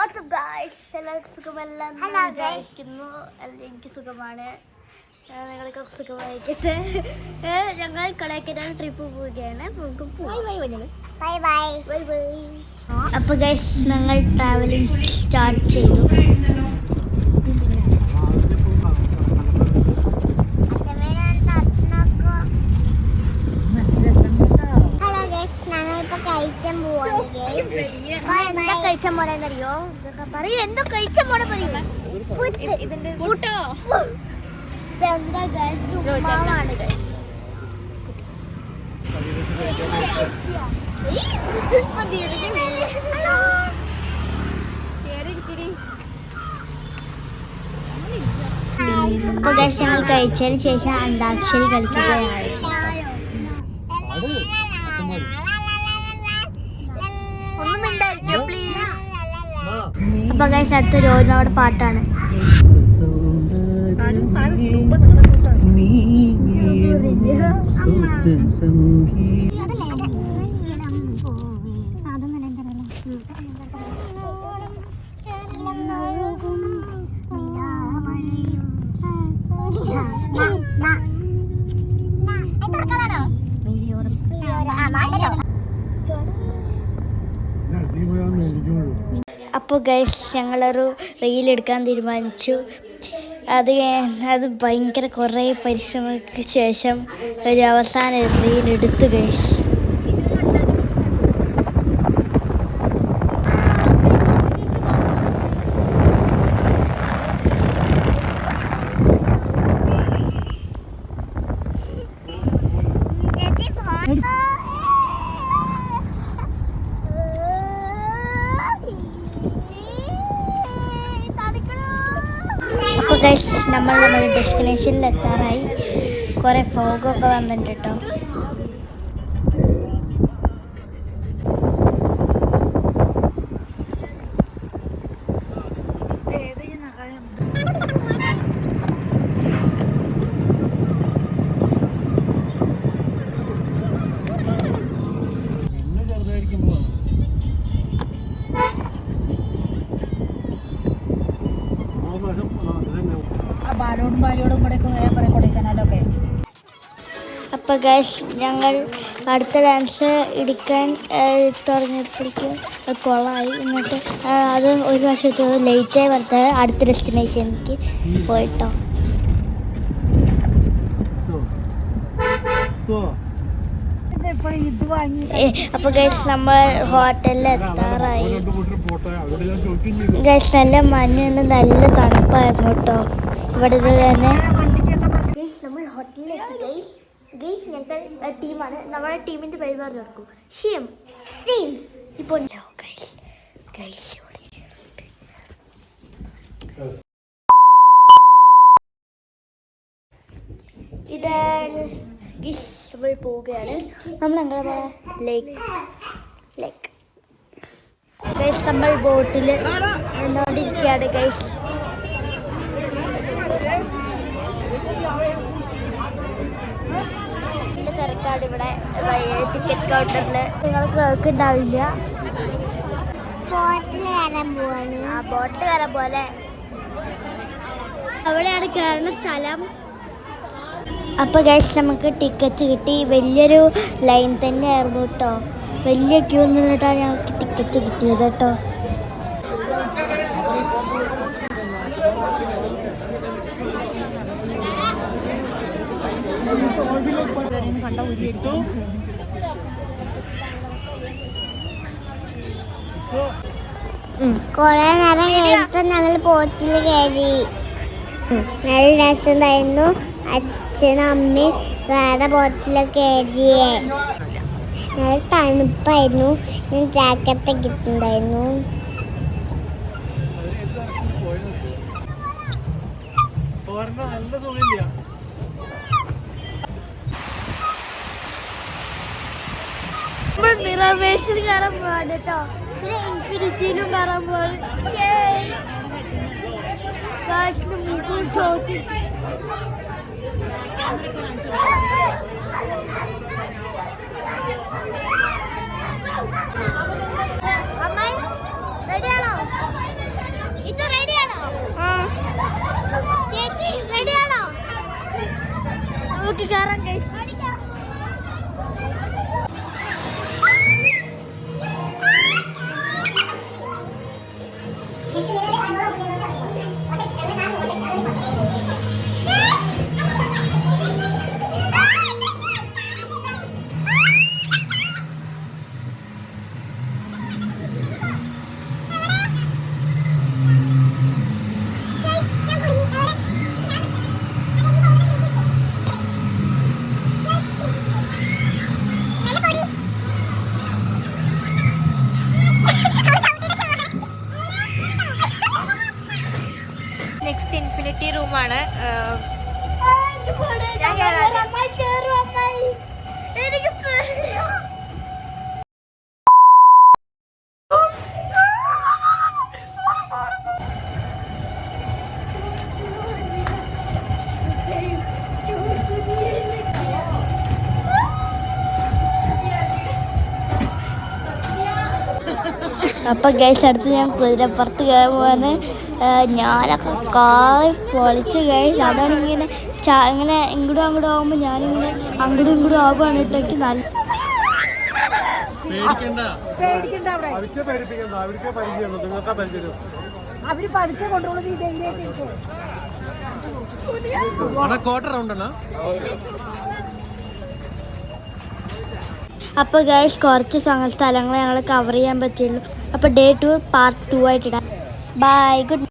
WhatsApp guys, എല്ലാവർക്കും സുഖമെല്ലാം വിചാരിക്കുന്നു. എനിക്ക് സുഖമാണ്, നിങ്ങളൊക്കെ സുഖമായിരിക്കട്ടെ. ഞങ്ങൾ കൊടൈക്കനാൽ ട്രിപ്പ് പോവുകയാണ്. അപ്പോൾ ഗൈസ് ഞങ്ങൾ ട്രാവലിംഗ് സ്റ്റാർട്ട് ചെയ്തു. എന്താ കഴിച്ച മോനെന്നറിയോ? പറയൂ, എന്തോ കഴിച്ച മോനെ പറയൂ. ഇതെന്താ ഗൈസ്? ഉപ്മാവാണ് ഗൈസ്. അപ്പൊ ഗൈസ് ഞങ്ങൾ കഴിച്ചതിന് ശേഷം അന്താക്ഷരി കളിക്കുകയാണ്. അപ്പൊ ഗൈസ് അടുത്ത രോഹിനോട് പാട്ടാണ്. അപ്പോൾ ഗൈസ് ഞങ്ങളൊരു റീലെടുക്കാൻ തീരുമാനിച്ചു. അത് ഭയങ്കര കുറേ പരിശ്രമങ്ങൾക്ക് ശേഷം ഒരു അവസാന റീലെടുത്തു ഗൈസ്. അപ്പോൾ ഗൈസ് നമ്മൾ നമ്മുടെ ഡെസ്റ്റിനേഷനിൽ എത്താറായി. കുറേ ഫോഗൊക്കെ വന്നിട്ടുണ്ട് കേട്ടോ. അപ്പോൾ ഗൈസ് ഞങ്ങൾ അടുത്ത ഡാൻസ് ഇടിക്കാൻ തുടങ്ങിയപ്പോഴേക്കും കൊളമായി. എന്നിട്ട് അത് ഒരു വർഷത്തെ ലേറ്റായി വന്നത് അടുത്ത ഡെസ്റ്റിനേഷനിലേക്ക് പോയിട്ടോ. അപ്പോൾ ഗൈസ് നമ്മൾ ഹോട്ടലിൽ എത്താറായി. ഗൈസ് നല്ല മഞ്ഞുണ്ട്, നല്ല തണുപ്പായിരുന്നു കേട്ടോ ഇവിടെ തന്നെ. നമ്മൾ ഹോട്ടലിൽ എത്തി ഗൈസ്. ഗൈസ് ഞങ്ങളുടെ ടീമാണ്. നമ്മുടെ ടീമിൻ്റെ പേര് പറഞ്ഞു കൊടുക്കും. ഇപ്പോൾ ഇതാണ് ഗൈസ് നമ്മൾ പോവുകയാണ്. നമ്മൾ ഞങ്ങളുടെ ലേക്ക് ഗൈസ് നമ്മൾ ബോട്ടിൽ നിന്നോണ്ടിരിക്കുകയാണ് ഗൈസ്. തിരക്കാട് ഇവിടെ ടിക്കറ്റ് കൗണ്ടറിൽ. നിങ്ങൾക്ക് കേൾക്കുന്നുണ്ടാവില്ല. ബോട്ടിൽ കയറാൻ പോലെ അവിടെയാണ് കയറുന്ന സ്ഥലം. അപ്പോൾ ഗൈസ് നമുക്ക് ടിക്കറ്റ് കിട്ടി. വലിയൊരു ലൈൻ തന്നെയായിരുന്നു കേട്ടോ. വലിയ ക്യൂ നിന്നിട്ടാണ് ഞങ്ങൾക്ക് ടിക്കറ്റ് കിട്ടിയത് കേട്ടോ. കുറേ നേരം കഴിഞ്ഞപ്പോൾ ഞങ്ങൾ ബോട്ടിൽ കയറി. നല്ല രസമുണ്ടായിരുന്നു. അച്ഛനും അമ്മയും വേറെ ബോട്ടിലൊക്കെ കയറിയേ. നല്ല തണുപ്പായിരുന്നു. ഞാൻ ജാക്കറ്റൊക്കെ ഇട്ടുണ്ടായിരുന്നു. നിറവേശിൽ കയറാൻ പോകാൻ കേട്ടോ. പിന്നെ ഇൻഫിനിറ്റിയിലും കയറാൻ പോകാൻ. ചോദിച്ചു അമ്മായി റെഡിയാണോ? നെക്സ്റ്റ് ഇൻഫിനിറ്റി റൂമാണ്. അപ്പോൾ ഗൈസ് അടുത്ത് ഞാൻ കുതിരപ്പുറത്ത് കയറുവാണ്. ഞാനൊക്കെ കാറി പൊളിച്ച് ഗൈസ്. അതാണ് ഇങ്ങനെ ഇങ്ങനെ ഇങ്ങോട്ടും അങ്ങോട്ടും ആകുമ്പോൾ ഞാനിങ്ങനെ അങ്ങോട്ടും ഇങ്ങോട്ടും ആകുവാണ് ഇട്ടേക്ക് നല്ല അപ്പോൾ ഗൈസ് കുറച്ച് സ്ഥലങ്ങൾ ഞങ്ങൾ കവർ ചെയ്യാൻ പറ്റുള്ളൂ. അപ്പോൾ ഡേ 2 പാർട്ട് 2 ആയിട്ടിടാം. Bye, good.